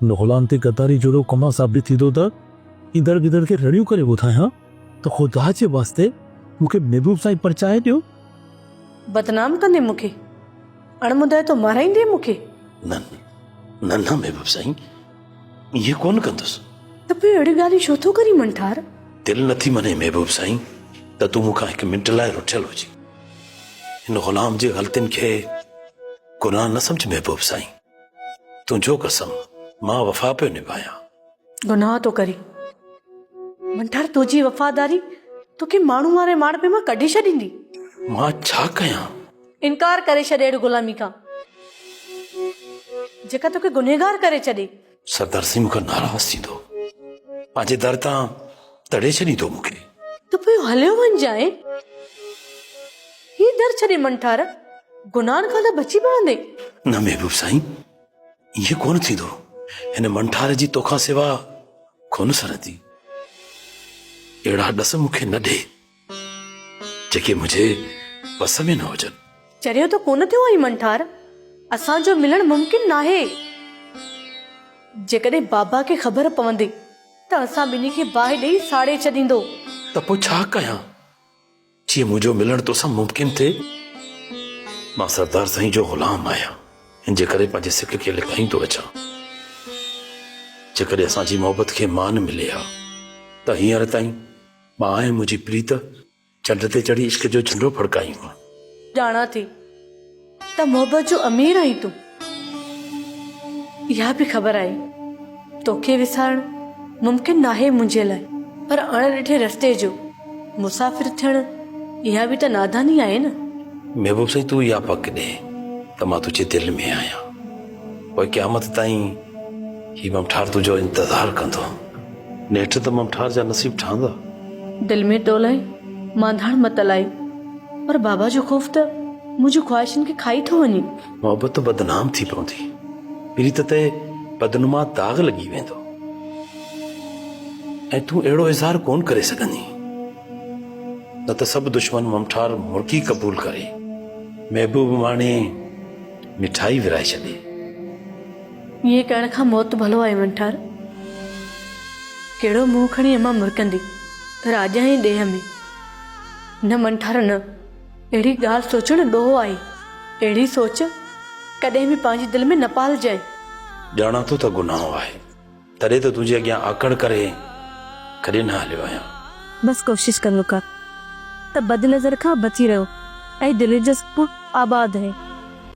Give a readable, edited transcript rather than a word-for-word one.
नौलान ते गद्दारी जोड़ो कमा साबित थी तो इधर गिधर के रड़ियों करे ॿुधाए हाँ तो खुदा जे वास्ते मूंखे महबूब साईं परचाए ॾियो। बदनाम कंदे मूंखे, अणमुदाए तो माराईंदे मूंखे। न न न महबूब साईं ये कोन कंदुसि। त पोइ अहिड़ी ॻाल्हि छो थो करी मंठार? दिल नथी मने महबूब साईं त तूं मूंखां हिकु मिंट लाइ रुठियल हुजी। हिन ग़ुलाम जे ग़लतियुनि खे गुनाह न सम्झ महबूब साईं। तुंहिंजो कसम मां वफ़ा पियो निभायां। गुनाह तो करी मंठार, तुंहिंजी वफ़ादारी तोखे माण्हू वारे माड़पे मां कढी छॾींदी। मां छा कयां? इनकार करे छॾे अहिड़ी ग़ुलामी खां जेका तोखे गुनहगार करे छॾे। सरदार सिंह मूंखां नाराज़ थींदो, पंहिंजे दर तां तड़े छॾींदो मूंखे। तो पोइ हलियो वञ जाए, ही दर छॾे मंठार, गुनाहनि खां त बची पवंदे। न महबूब साईं ये कोन थींदो। हिन मंठार जी तोखां सिवा कोन सरंदी। अहिड़ा ॾस मूंखे न ॾे जेके मुंहिंजे बस में न हुजनि। चरियो तो कोन थियो आई मंठार, असांजो मिलण मुमकिन नाहे। जेकॾहिं बाबा खे ख़बर पवंदी त असां ॿिन्ही खे बाहि ॾेई साड़े छॾींदो। त पोइ छा कयां जीअं मुंहिंजो मिलण तोसां मुमकिन थिए? मां सरदार साईं जो ग़ुलाम आहियां, हिन जे करे पंहिंजे सिक खे लिकाईंदो अचां। जेकॾहिं असांजी मोहबत खे मान मिले हा त हींअर ताईं मां ऐं मुंहिंजी प्रीत चंड ते चढ़ी इश्क जो झंडो फड़कायूं। ॼाणा थी त मोहबत जो अमीर आहीं तूं, इहा बि ख़बर आहे तोखे विसारण मुमकिन नाहे मुंहिंजे लाइ, पर अणॾिठे रस्ते जो मुसाफ़िर थियण इहा बि त नादानी आहे न। महबूब साईं तूं इहा पक ॾे त मां तुंहिंजे दिलि में आहियां। पोइ क़यामत ताईं ही ममठार तुंहिंजो इंतज़ारु कंदो। नेठि त ममठार जा नसीब ठहंदा। दिल में टोलाई मांधाण मतलाई, पर बाबा जो ख़ौफ़ त मुंहिंजूं ख़्वाहिशनि खे खाई थो वञे। मोहबत बदनाम थी पवंदी, प्रीत ते बदनुमा दाग़ लॻी वेंदो ऐं तूं अहिड़ो इज़हार कोन करे सघंदी। न त सभु दुश्मन ममठार मुर्की क़बूल करे महबूब माणे मिठाई विराए छॾे। इहे करण खां मौत भलो आहे मंठार। कहिड़ो मुंहुं खणी अमां मुरकंदी राजा जी ॾेह में। न मंठार न, अहिड़ी ॻाल्हि सोचणु ॾोहो आहे। अहिड़ी सोच कॾहिं बि पंहिंजी दिलि में न पालजांइ। ॼाणा थो त गुनाह आहे, तॾहिं त तुंहिंजे अॻियां आकड़ करे कॾहिं न हलियो आहियां। बस कोशिश करो का त बदनज़र खां बची रहो ऐं दिलि जो सुख आबाद है।